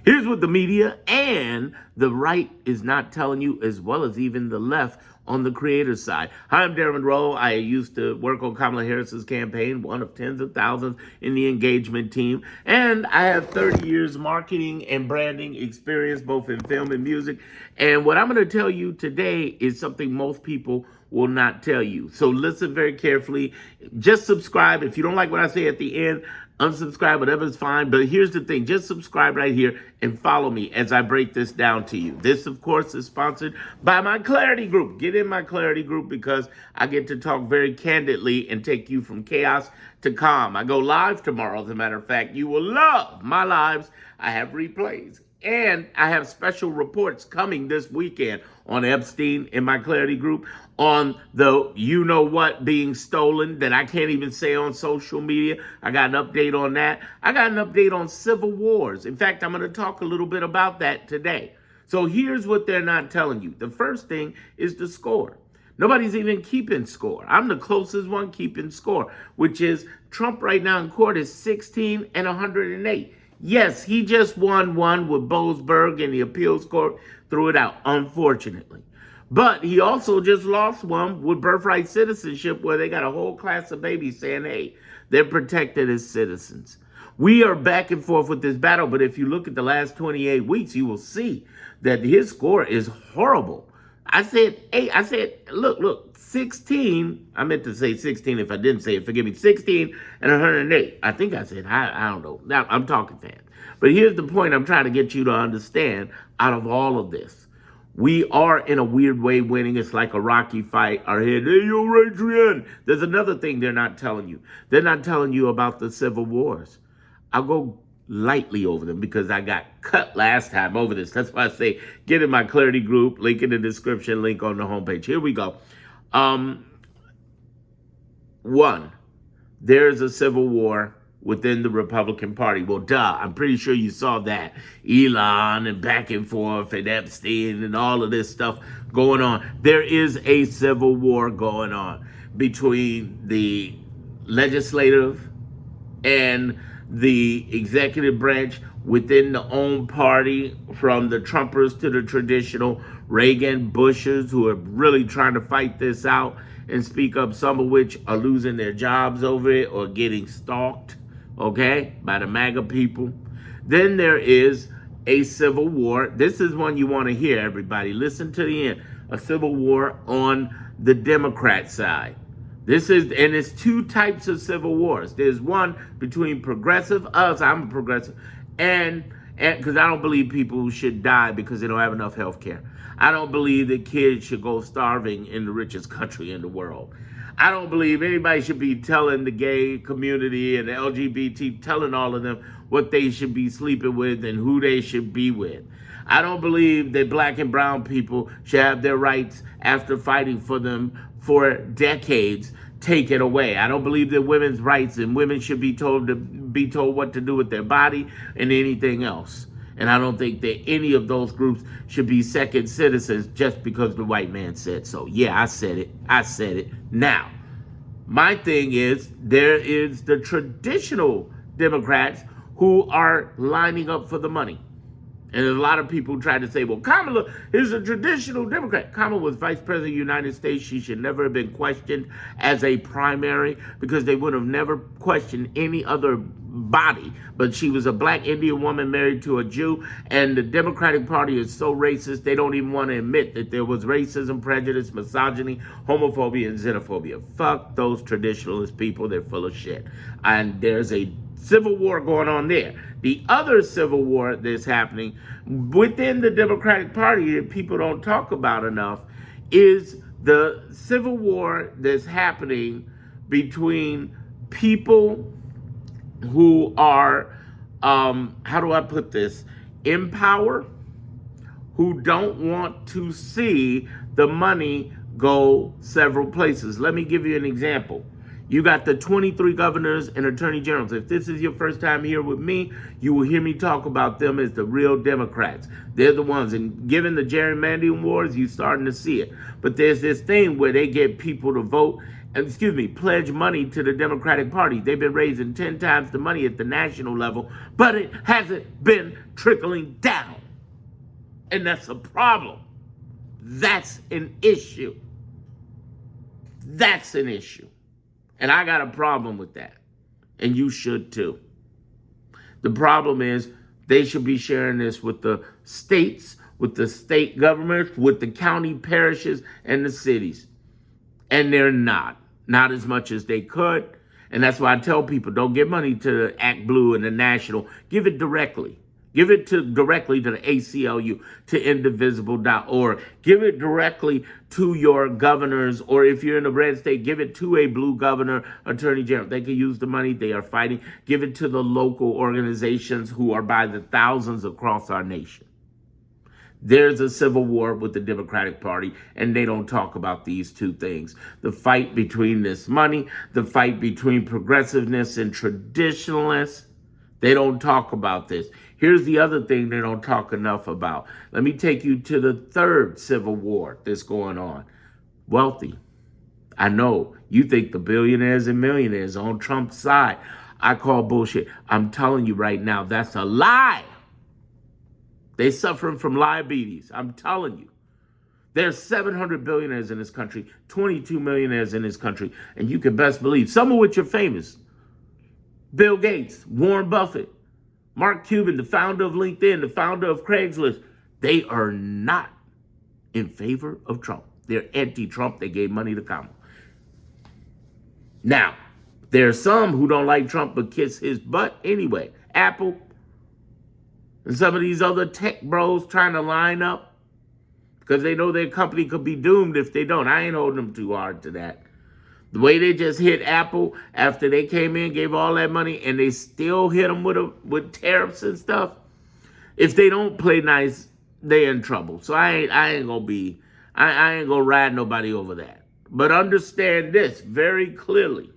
Here's what the media and the right is not telling you, as well as even the left on the creator side. Hi, I'm Darren Monroe. I used to work on Kamala Harris's campaign, one of tens of thousands in the engagement team. And I have 30 years marketing and branding experience, both in film and music. And what I'm going to tell you today is something most people will not tell you. So listen very carefully. Just subscribe. If you don't like what I say at the end, unsubscribe, whatever is fine. But here's the thing, just subscribe right here and follow me as I break this down to you. This, of course, is sponsored by my Clarity Group. Get in my Clarity Group because I get to talk very candidly and take you from chaos to calm. I go live tomorrow, as a matter of fact. You will love my lives. I have replays. And I have special reports coming this weekend on Epstein in my Clarity Group, on the you-know-what being stolen that I can't even say on social media. I got an update on that. I got an update on civil wars. In fact, I'm going to talk a little bit about that today. So here's what they're not telling you. The first thing is the score. Nobody's even keeping score. I'm the closest one keeping score, which is Trump right now in court is 16 and 108. Yes, he just won one with Boasberg and the appeals court threw it out, unfortunately. But he also just lost one with birthright citizenship where they got a whole class of babies saying, hey, they're protected as citizens. We are back and forth with this battle, but if you look at the last 28 weeks, you will see that his score is horrible. I said, look, 16. I meant to say 16 if I didn't say it. Forgive me. 16 and 108. I think I said, I don't know. Now, I'm talking fast. But here's the point I'm trying to get you to understand out of all of this. We are, in a weird way, winning. It's like a Rocky fight. Our head, hey, yo, Adrian. There's another thing they're not telling you. They're not telling you about the civil wars. I'll go lightly over them because I got cut last time over this. That's why I say get in my Clarity Group, link in the description, link on the homepage. Here we go. One, there's a civil war within the Republican Party. Well, duh, I'm pretty sure you saw that. Elon and back and forth and Epstein and all of this stuff going on. There is a civil war going on between the legislative and the executive branch within the own party, from the Trumpers to the traditional Reagan Bushers, who are really trying to fight this out and speak up, some of which are losing their jobs over it or getting stalked, okay, by the MAGA people. Then there is a civil war. This is one you want to hear, everybody. Listen to the end. A civil war on the Democrat side. This is, and it's two types of civil wars. There's one between progressive, us, I'm a progressive, and because I don't believe people should die because they don't have enough health care. I don't believe that kids should go starving in the richest country in the world. I don't believe anybody should be telling the gay community and the LGBT, telling all of them what they should be sleeping with and who they should be with. I don't believe that black and brown people should have their rights after fighting for them for decades taken away. I don't believe that women's rights and women should be told what to do with their body and anything else. And I don't think that any of those groups should be second citizens just because the white man said so. Yeah, I said it. Now, my thing is, there is the traditional Democrats who are lining up for the money. And a lot of people try to say, well, Kamala is a traditional Democrat. Kamala was vice president of the United States. She should never have been questioned as a primary because they would have never questioned any other body. But she was a black Indian woman married to a Jew. And the Democratic Party is so racist, they don't even want to admit that there was racism, prejudice, misogyny, homophobia, and xenophobia. Fuck those traditionalist people. They're full of shit. And there's a civil war going on there. The other civil war that's happening within the Democratic Party that people don't talk about enough is the civil war that's happening between people who are, how do I put this, in power, who don't want to see the money go several places. Let me give you an example. You got the 23 governors and attorney generals. If this is your first time here with me, you will hear me talk about them as the real Democrats. They're the ones. And given the gerrymandering wars, you're starting to see it. But there's this thing where they get people to vote pledge money to the Democratic Party. They've been raising 10 times the money at the national level, but it hasn't been trickling down. And that's a problem. That's an issue. That's an issue. And I got a problem with that. And you should too. The problem is they should be sharing this with the states, with the state governments, with the county parishes, and the cities. And they're not as much as they could. And that's why I tell people, don't give money to Act Blue and the National. Give it directly. Give it directly to the ACLU, to indivisible.org. Give it directly to your governors, or if you're in a red state, give it to a blue governor, attorney general. They can use the money. They are fighting. Give it to the local organizations who are by the thousands across our nation. There's a civil war with the Democratic Party, and they don't talk about these two things. The fight between this money, the fight between progressiveness and traditionalists. They don't talk about this. Here's the other thing they don't talk enough about. Let me take you to the third civil war that's going on. Wealthy. I know you think the billionaires and millionaires on Trump's side. I call bullshit. I'm telling you right now, that's a lie. They're suffering from diabetes. I'm telling you. There's 700 billionaires in this country, 22 millionaires in this country, and you can best believe, some of which are famous. Bill Gates, Warren Buffett, Mark Cuban, the founder of LinkedIn, the founder of Craigslist, they are not in favor of Trump. They're anti-Trump. They gave money to Kamala. Now, there are some who don't like Trump but kiss his butt anyway. Apple and some of these other tech bros trying to line up because they know their company could be doomed if they don't. I ain't holding them too hard to that. The way they just hit Apple after they came in, gave all that money, and they still hit them with tariffs and stuff. If they don't play nice, they're in trouble. So I ain't gonna ride nobody over that. But understand this very clearly,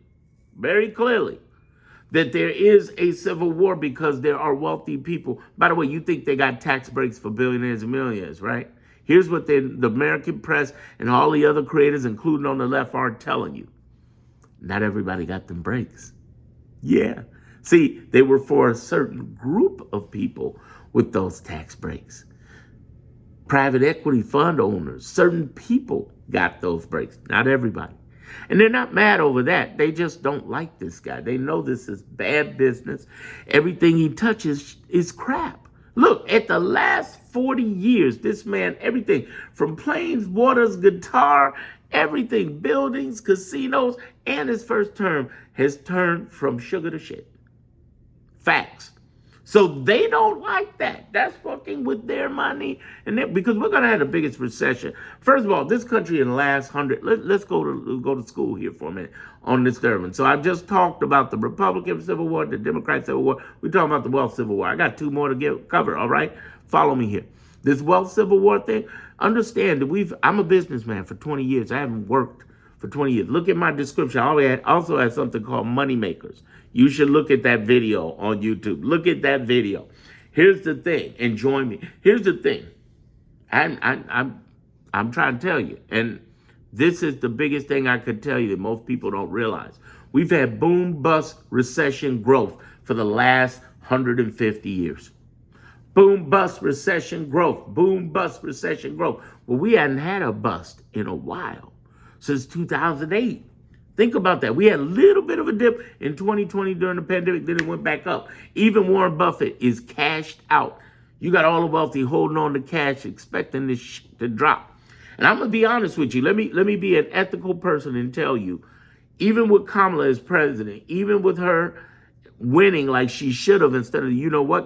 that there is a civil war because there are wealthy people. By the way, you think they got tax breaks for billionaires and millionaires, right? Here's what the American press and all the other creators, including on the left, aren't telling you. Not everybody got them breaks. Yeah. See, they were for a certain group of people with those tax breaks. Private equity fund owners, certain people got those breaks. Not everybody. And they're not mad over that. They just don't like this guy. They know this is bad business. Everything he touches is crap. Look, at the last 40 years, this man, everything from planes, waters, guitar, everything, buildings, casinos, and his first term has turned from sugar to shit. Facts. So they don't like that. That's fucking with their money, and because we're gonna have the biggest recession. First of all, this country in the last 100. Let's go to school here for a minute on this Durbin. So I just talked about the Republican Civil War, the Democrat Civil War. We're talking about the wealth Civil War. I got two more to cover. All right, follow me here. This wealth Civil War thing. Understand that I'm a businessman for 20 years. I haven't worked for 20 years. Look at my description. I also had something called Money Makers. You should look at that video on YouTube. Look at that video. Here's the thing, and join me. Here's the thing. I'm trying to tell you, and this is the biggest thing I could tell you that most people don't realize. We've had boom, bust, recession, growth for the last 150 years. Boom, bust, recession, growth. Boom, bust, recession, growth. Well, we hadn't had a bust in a while, since 2008. Think about that. We had a little bit of a dip in 2020 during the pandemic, then it went back up. Even Warren Buffett is cashed out. You got all the wealthy holding on to cash, expecting this shit to drop. And I'm going to be honest with you. Let me be an ethical person and tell you, even with Kamala as president, even with her winning like she should have instead of,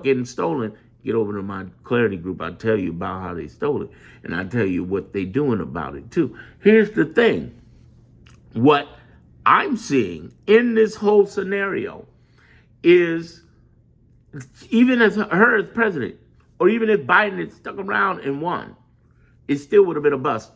getting stolen, get over to my Clarity group. I'll tell you about how they stole it. And I'll tell you what they're doing about it, too. Here's the thing. What I'm seeing in this whole scenario is, even as her as president, or even if Biden had stuck around and won, it still would have been a bust.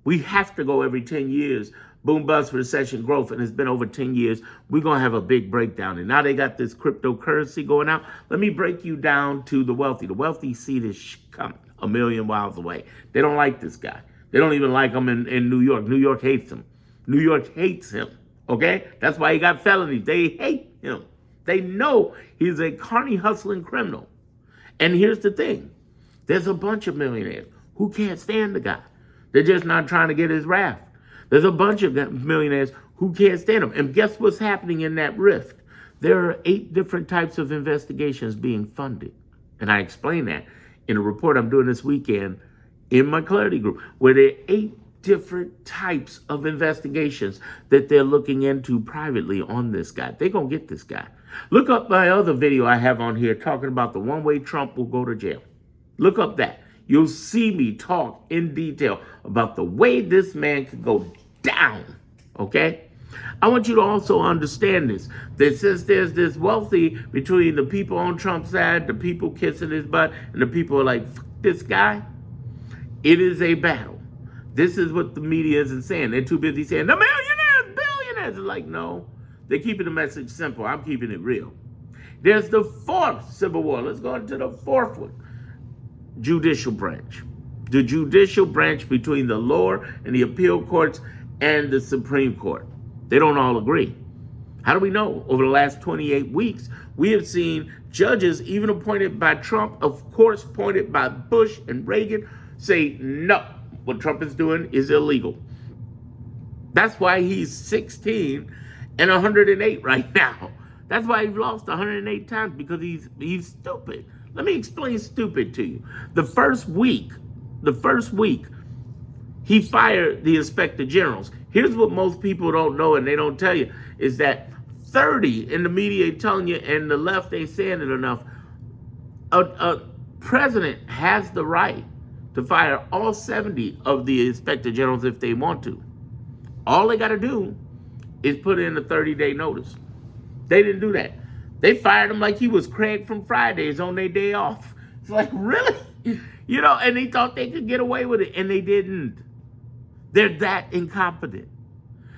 We have to go every 10 years, boom, bust, recession, growth, and it's been over 10 years. We're going to have a big breakdown. And now they got this cryptocurrency going out. Let me break you down to the wealthy. The wealthy see this shit coming a million miles away. They don't like this guy. They don't even like him in New York. New York hates him. New York hates him, okay? That's why he got felonies. They hate him. They know he's a carny hustling criminal. And here's the thing. There's a bunch of millionaires who can't stand the guy. They're just not trying to get his wrath. There's a bunch of millionaires who can't stand him. And guess what's happening in that rift? There are 8 different types of investigations being funded. And I explain that in a report I'm doing this weekend in my Clarity Group, where there are 8 different types of investigations that they're looking into privately on this guy. They're going to get this guy. Look up my other video I have on here talking about the one way Trump will go to jail. Look up that. You'll see me talk in detail about the way this man could go down, okay? I want you to also understand this, that since there's this wealthy between the people on Trump's side, the people kissing his butt, and the people are like, fuck this guy, it is a battle. This is what the media isn't saying. They're too busy saying, the millionaires, billionaires. It's like, no, they're keeping the message simple. I'm keeping it real. There's the 4th civil war. Let's go into the 4th one. Judicial branch. The judicial branch between the lower and the appeal courts and the Supreme Court. They don't all agree. How do we know? Over the last 28 weeks, we have seen judges, even appointed by Trump, of course, appointed by Bush and Reagan, say, no, what Trump is doing is illegal. That's why he's 16 and 108 right now. That's why he's lost 108 times, because he's stupid. Let me explain stupid to you. The first week, he fired the inspector generals. Here's what most people don't know and they don't tell you, is that 30 in the media ain't telling you, and the left ain't saying it enough. A president has the right to fire all 70 of the inspector generals if they want to. All they got to do is put in a 30-day notice. They didn't do that. They fired him like he was Craig from Fridays on their day off. It's like, really? You know, and they thought they could get away with it, and they didn't. They're that incompetent.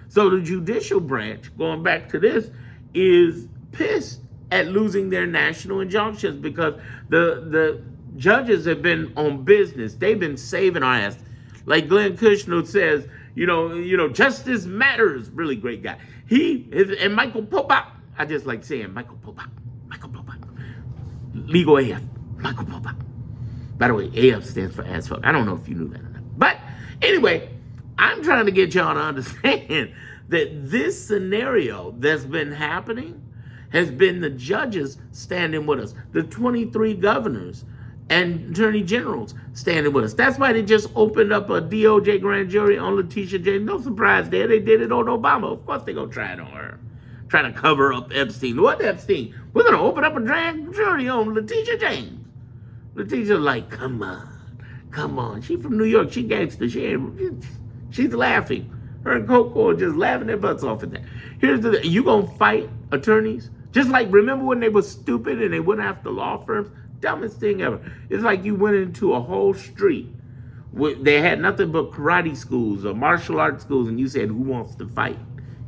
So the judicial branch, going back to this, is pissed at losing their national injunctions because the judges have been on business. They've been saving our ass. Like Glenn Kushner says, you know, justice matters. Really great guy. And Michael Popok, I just like saying Michael Popok. Legal AF, Michael Popok. By the way, AF stands for ass fuck. I don't know if you knew that or not. But anyway, I'm trying to get y'all to understand that this scenario that's been happening has been the judges standing with us, the 23 governors and attorney generals standing with us. That's why they just opened up a DOJ grand jury on Letitia James. No surprise there. They did it on Obama. Of course they're going to try it on her. Trying to cover up Epstein. What Epstein? We're going to open up a grand jury on Letitia James. Letitia's like, come on. She from New York. She gangster. She's laughing. Her and Coco are just laughing their butts off at that. Here's the thing. You going to fight attorneys? Just like, remember when they were stupid and they went after law firms? Dumbest thing ever. It's like you went into a whole street. They had nothing but karate schools or martial arts schools, and you said, who wants to fight?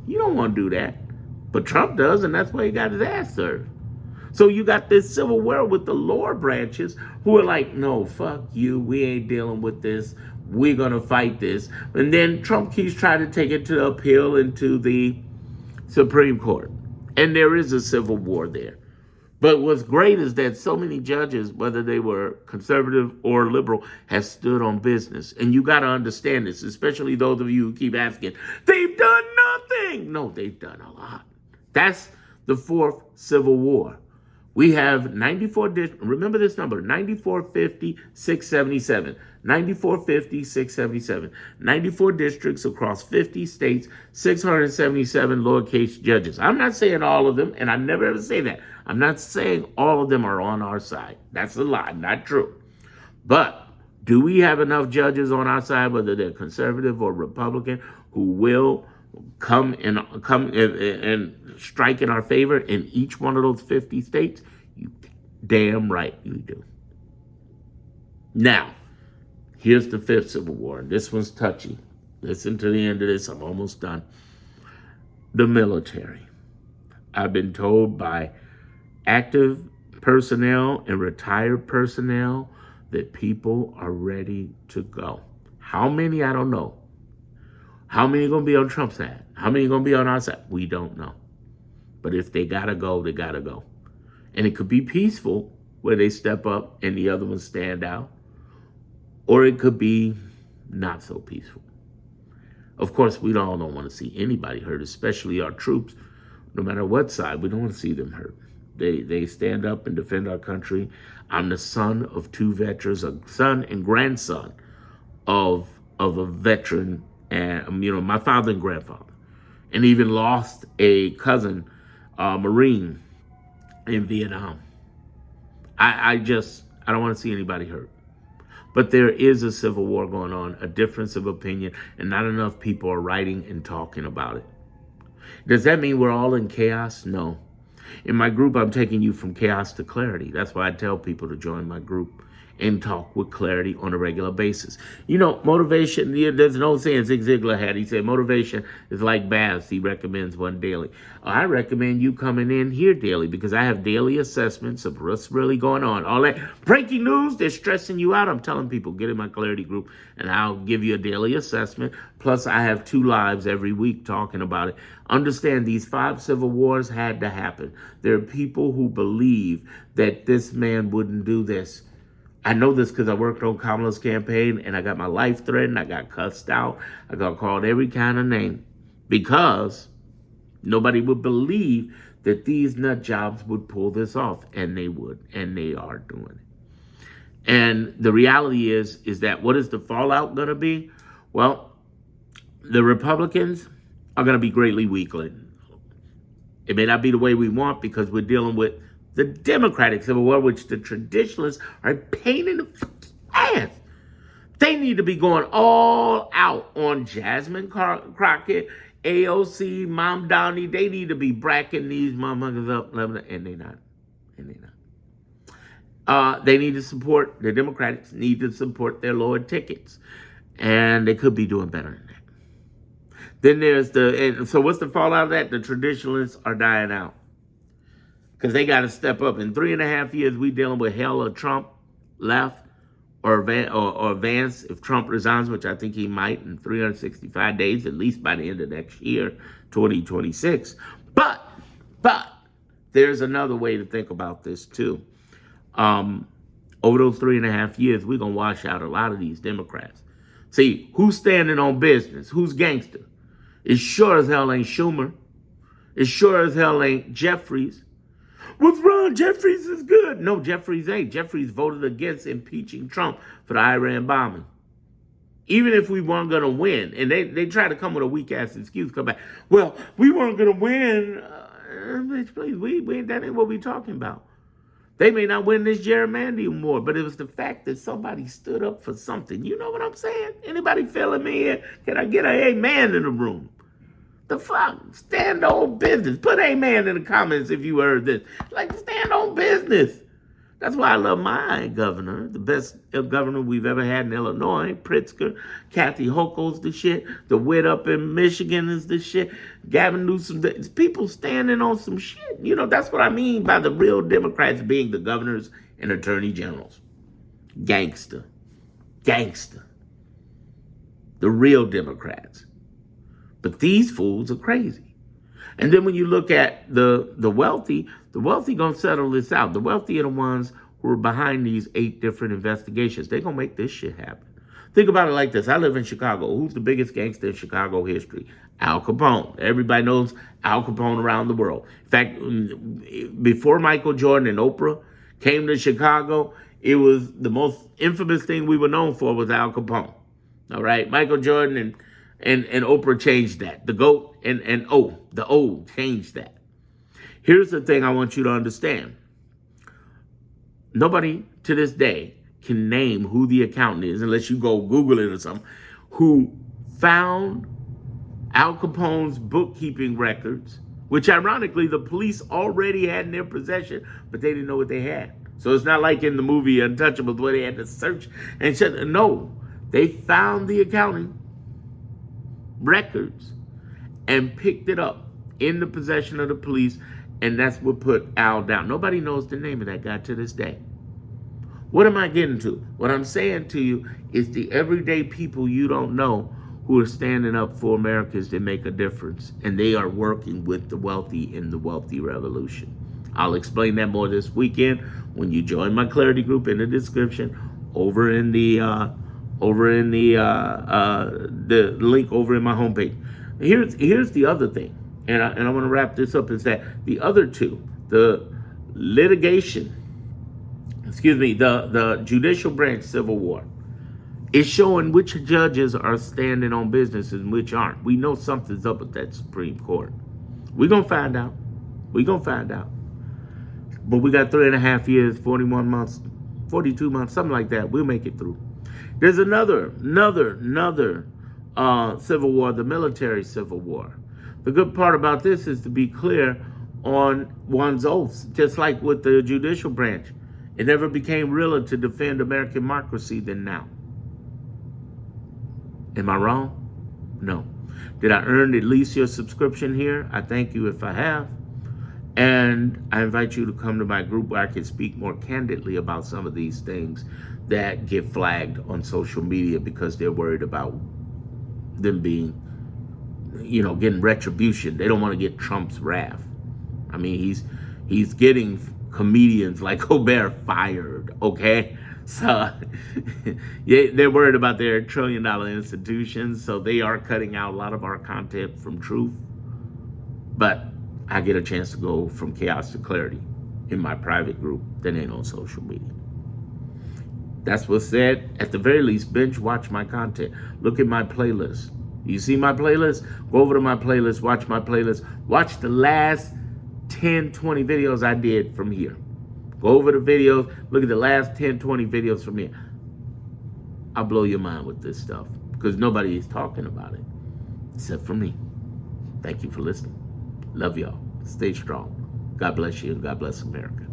You don't want to do that. But Trump does, and that's why he got his ass served. So you got this civil war with the lower branches who are like, no, fuck you. We ain't dealing with this. We're going to fight this. And then Trump keeps trying to take it to the appeal into the Supreme Court. And there is a civil war there. But what's great is that so many judges, whether they were conservative or liberal, have stood on business. And you got to understand this, especially those of you who keep asking, they've done nothing. No, they've done a lot. That's the 4th Civil War. We have 94 districts. Remember this number, 9450, 677. 9450, 677. 94 districts across 50 states, 677 lowercase judges. I'm not saying all of them, and I never ever say that. I'm not saying all of them are on our side. That's a lie, not true. But do we have enough judges on our side, whether they're conservative or Republican, who will come and strike in our favor in each one of those 50 states? You damn right you do. Now, here's the 5th Civil War, and this one's touchy. Listen to the end of this. I'm almost done. The military. I've been told by active personnel and retired personnel that people are ready to go. How many, I don't know. How many are going to be on Trump's side? How many are going to be on our side? We don't know. But if they got to go, they got to go. And it could be peaceful where they step up and the other ones stand out. Or it could be not so peaceful. Of course, we all don't want to see anybody hurt, especially our troops. No matter what side, we don't want to see them hurt. They stand up and defend our country. I'm the son of two veterans, a son and grandson of a veteran, and my father and grandfather, and even lost a cousin, Marine, in Vietnam. I don't want to see anybody hurt. But there is a civil war going on, a difference of opinion, and not enough people are writing and talking about it. Does that mean we're all in chaos? No. In my group, I'm taking you from chaos to clarity. That's why I tell people to join my group and talk with clarity on a regular basis. Motivation, there's an old saying Zig Ziglar had. He said, motivation is like baths. He recommends one daily. I recommend you coming in here daily because I have daily assessments of what's really going on. All that breaking news, they're stressing you out. I'm telling people, get in my clarity group and I'll give you a daily assessment. Plus, I have 2 lives every week talking about it. Understand these 5 civil wars had to happen. There are people who believe that this man wouldn't do this. I know this because I worked on Kamala's campaign and I got my life threatened. I got cussed out. I got called every kind of name because nobody would believe that these nut jobs would pull this off, and they would, and they are doing it. And the reality is that what is the fallout going to be? Well, the Republicans are going to be greatly weakened. It may not be the way we want because we're dealing with the Democratic Civil War, which the traditionalists are a pain in the ass. They need to be going all out on Jasmine Crockett, AOC, Mom Downey. They need to be bracking these motherfuckers up, and they not. They need to support, the Democrats need to support their lower tickets. And they could be doing better than that. Then there's so what's the fallout of that? The traditionalists are dying out. Because they got to step up. In 3.5 years, we dealing with hell of Trump left or Vance if Trump resigns, which I think he might in 365 days, at least by the end of next year, 2026. But there's another way to think about this too. Over those 3.5 years, we're going to wash out a lot of these Democrats. See, who's standing on business? Who's gangster? It sure as hell ain't Schumer. It sure as hell ain't Jeffries. What's wrong? Jeffries is good. No, Jeffries ain't. Jeffries voted against impeaching Trump for the Iran bombing. Even if we weren't going to win, and they try to come with a weak-ass excuse, come back, well, we weren't going to win. Please, that ain't what we're talking about. They may not win this gerrymandering war, but it was the fact that somebody stood up for something. You know what I'm saying? Anybody feeling me here? Can I get a amen in the room? The fuck? Stand on business. Put amen in the comments if you heard this. Like, stand on business. That's why I love my governor, the best governor we've ever had in Illinois, Pritzker. Kathy Hochul's the shit. The wit up in Michigan is the shit. Gavin Newsom, it's people standing on some shit. That's what I mean by the real Democrats being the governors and attorney generals. Gangster. The real Democrats. But these fools are crazy. And then when you look at the wealthy gonna settle this out. The wealthy are the ones who are behind these 8 different investigations. They're gonna make this shit happen. Think about it like this. I live in Chicago. Who's the biggest gangster in Chicago history? Al Capone. Everybody knows Al Capone around the world. In fact, before Michael Jordan and Oprah came to Chicago, it was the most infamous thing we were known for was Al Capone. All right? Michael Jordan and Oprah changed that. The GOAT and the O changed that. Here's the thing I want you to understand. Nobody to this day can name who the accountant is, unless you go Google it or something, who found Al Capone's bookkeeping records, which ironically the police already had in their possession, but they didn't know what they had. So it's not like in the movie Untouchables where they had to search and said, no, they found the accounting records and picked it up in the possession of the police, and that's what put Al down. Nobody knows the name of that guy to this day. What am I getting to? What I'm saying to you is the everyday people you don't know who are standing up for Americans to make a difference, and they are working with the wealthy in the wealthy revolution. I'll explain that more this weekend when you join my clarity group in the description over in the link over in my homepage. Here's the other thing, and I want to wrap this up, is that the other two, the judicial branch civil war, is showing which judges are standing on business and which aren't. We know something's up with that Supreme Court. We're going to find out. But we got 3.5 years, 41 months, 42 months, something like that. We'll make it through. There's another civil war, the military civil war. The good part about this is to be clear on one's oaths, just like with the judicial branch. It never became realer to defend American democracy than now. Am I wrong? No. Did I earn at least your subscription here? I thank you if I have. And I invite you to come to my group where I can speak more candidly about some of these things that get flagged on social media because they're worried about them being, getting retribution. They don't want to get Trump's wrath. I mean, he's getting comedians like Colbert fired, okay? So yeah, they're worried about their $1 trillion institutions, so they are cutting out a lot of our content from truth. But I get a chance to go from chaos to clarity in my private group that ain't on social media. That's what's said. At the very least, binge watch my content. Look at my playlist. You see my playlist? Go over to my playlist, watch my playlist. Watch the last 10, 20 videos I did from here. Go over the videos, look at the last 10, 20 videos from here. I'll blow your mind with this stuff because nobody is talking about it except for me. Thank you for listening. Love y'all. Stay strong. God bless you and God bless America.